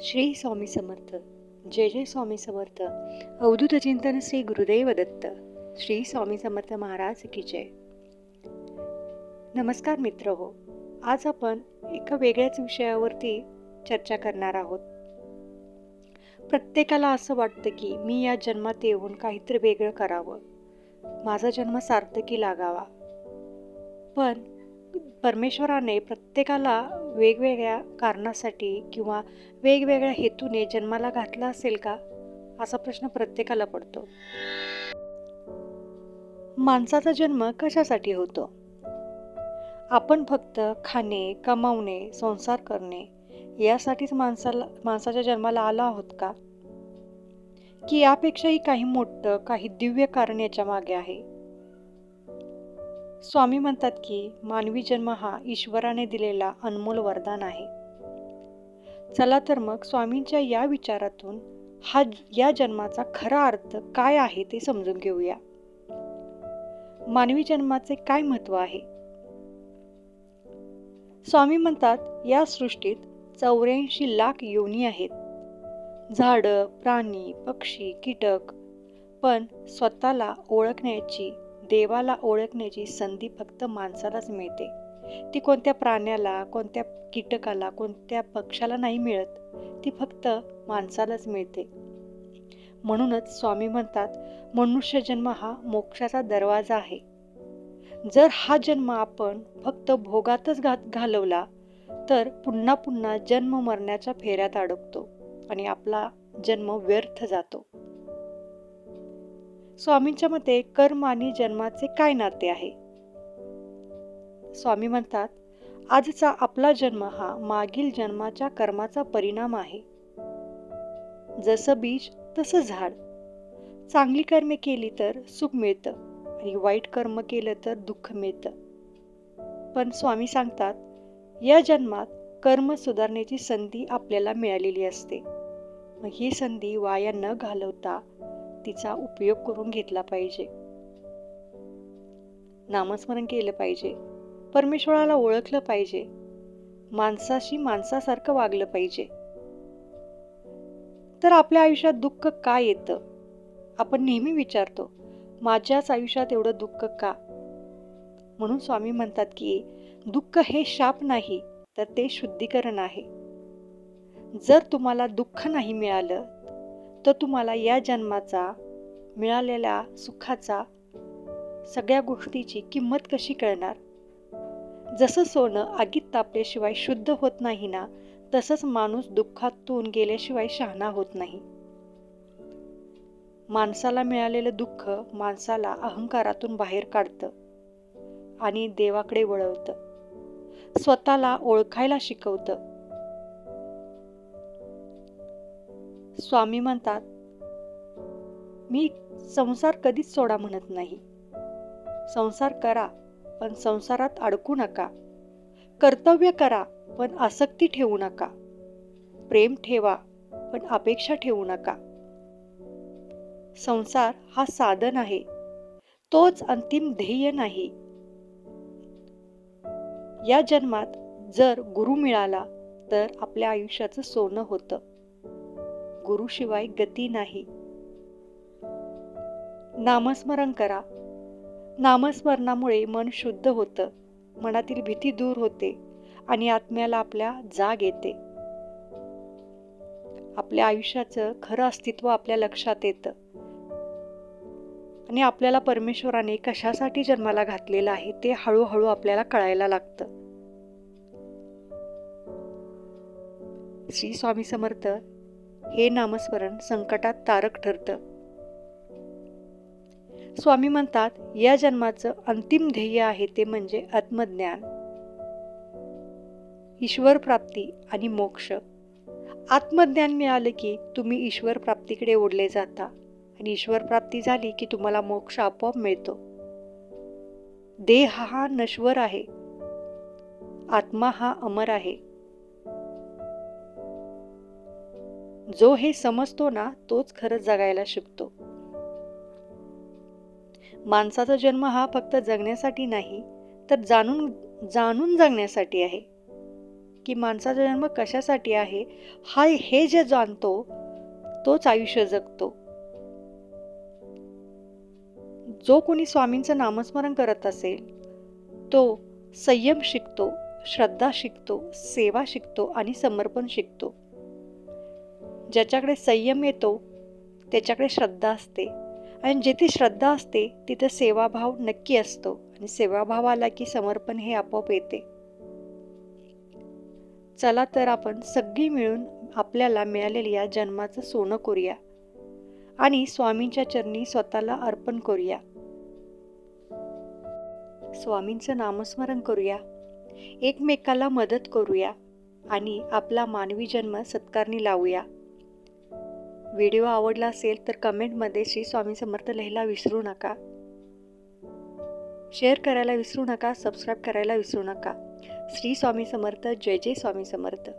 श्री स्वामी समर्थ. जय जय स्वामी समर्थ. अवधूत चिंतन श्री गुरुदेव दत्त. श्री स्वामी समर्थ महाराज की जय. नमस्कार मित्र हो. आज आपण एका वेगळ्याच विषयावरती चर्चा करणार आहोत. प्रत्येकाला असं वाटतं की मी या जन्मात येऊन काहीतरी वेगळं करावं, माझा जन्म सार्थकी लागावा. पण परमेश्वराने प्रत्येकाला वेगवेगळ्या कारणासाठी किंवा वेगवेगळ्या हेतूने जन्माला घातला असेल का, असा प्रश्न प्रत्येकाला पडतो. माणसाचा जन्म कशासाठी होतो? आपण फक्त खाणे, कमावणे, संसार करणे यासाठीच माणसाच्या जन्माला आलो आहोत का? की यापेक्षाही काही मोठं, काही दिव्य कारण याच्या मागे आहे? स्वामी म्हणतात की मानवी जन्म हा ईश्वराने दिलेला अनमोल वरदान आहे. चला तर मग स्वामींच्या या विचारातून या जन्माचा खरा अर्थ काय आहे ते समजून घेऊया. मानवी जन्माचे काय महत्त्व आहे? स्वामी म्हणतात या सृष्टीत 84 लाख योनी आहेत. झाडं, प्राणी, पक्षी, कीटक. पण स्वतःला ओळखण्याची, देवाला ओळखण्याची संधी फक्त माणसालाच मिळते. ती कोणत्या प्राण्याला, कोणत्या कीटकाला, कोणत्या पक्षाला नाही मिळत. ती फक्त माणसालाच मिळते. म्हणूनच स्वामी म्हणतात मनुष्य जन्म हा मोक्षाचा दरवाजा आहे. जर हा जन्म आपण फक्त भोगातच घालवला तर पुन्हा पुन्हा जन्म मरण्याच्या फेऱ्यात अडकतो आणि आपला जन्म व्यर्थ जातो. स्वामींच्या मते कर्म आणि जन्माचे काय नाते आहे? स्वामी म्हणतात आजचा आपला जन्म हा मागील जन्माच्या कर्माचा परिणाम आहे. जसं बीज तसं झाड. चांगली कर्मे केली तर सुख मिळतं आणि वाईट कर्म केलं तर दुःख मिळतं. पण स्वामी सांगतात या जन्मात कर्म सुधारण्याची संधी आपल्याला मिळालेली असते. मग ही संधी वाया न घालवता तिचा उपयोग करून घेतला पाहिजे. नामस्मरण केलं पाहिजे, परमेश्वराला ओळखलं पाहिजे, माणसाशी माणसासारखं वागलं पाहिजे. तर आपल्या आयुष्यात दुःख का येतं? आपण नेहमी विचारतो माझ्याच आयुष्यात एवढं दुःख का? म्हणून स्वामी म्हणतात की दुःख हे शाप नाही तर ते शुद्धीकरण आहे. जर तुम्हाला दुःख नाही मिळालं तर तुम्हाला या जन्माचा, मिळालेल्या सुखाचा, सगळ्या गोष्टीची किंमत कशी कळणार? जसं सोनं आगीत तापल्याशिवाय शुद्ध होत नाही ना, तसंच माणूस दुःखातून गेल्याशिवाय शहाणा होत नाही. माणसाला मिळालेलं दुःख माणसाला अहंकारातून बाहेर काढतं आणि देवाकडे वळवतं, स्वतःला ओळखायला शिकवतं. स्वामी म्हणतात मी संसार कधीच सोडा म्हणत नाही. संसार करा पण संसारात अडकू नका. कर्तव्य करा पण आसक्ती ठेवू नका. प्रेम ठेवा पण अपेक्षा ठेवू नका. संसार हा साधन आहे, तोच अंतिम ध्येय नाही. या जन्मात जर गुरु मिळाला तर आपल्या आयुष्याचं सोनं होतं. गुरुशिवाय गती नाही. नामस्मरण करा. नामस्मरणामुळे मन शुद्ध होतं, मनातील भीती दूर होते आणि आत्म्याला आपल्या जाग येते. आपल्या आयुष्याचं खरं अस्तित्व आपल्या लक्षात येतं आणि आपल्याला परमेश्वराने कशासाठी जन्माला घातलेलं आहे ते हळूहळू आपल्याला कळायला लागतं. श्री स्वामी समर्थ. हे नामस्मरण संकटात तारक ठरतं. स्वामी म्हणतात या जन्माचं अंतिम ध्येय आहे ते म्हणजे आत्मज्ञान, ईश्वर प्राप्ती आणि मोक्ष. आत्मज्ञान मिळालं की तुम्ही ईश्वर प्राप्तीकडे ओढले जाता आणि ईश्वर प्राप्ती झाली की तुम्हाला मोक्ष आपोआप मिळतो. देह हा नश्वर आहे, आत्मा हा अमर आहे. जो हे समजतो ना तोच खरंच जगायला शिकतो. माणसाचा जन्म हा फक्त जगण्यासाठी नाही तर जाणून जगण्यासाठी आहे. की माणसाचा जन्म कशासाठी आहे हे जे जाणतो तोच आयुष्य जगतो. जो कोणी स्वामींचं नामस्मरण करत असेल तो संयम शिकतो, श्रद्धा शिकतो, सेवा शिकतो आणि समर्पण शिकतो. ज्याच्याकडे संयम येतो त्याच्याकडे श्रद्धा असते आणि जिथे श्रद्धा असते तिथे सेवाभाव नक्की असतो आणि सेवाभाव आला की समर्पण हे आपोआप येते. चला तर आपण सगळी मिळून आपल्याला मिळालेल्या या जन्माचं सोनं करूया आणि स्वामींच्या चरणी स्वतःला अर्पण करूया. स्वामींचं नामस्मरण करूया, एकमेकाला मदत करूया आणि आपला मानवी जन्म सत्कारणी लावूया. व्हिडिओ आवडला असेल तर कमेंटमध्ये श्री स्वामी समर्थ लिहायला विसरू नका. शेअर करायला विसरू नका, सबस्क्राईब करायला विसरू नका. श्री स्वामी समर्थ. जय जय स्वामी समर्थ.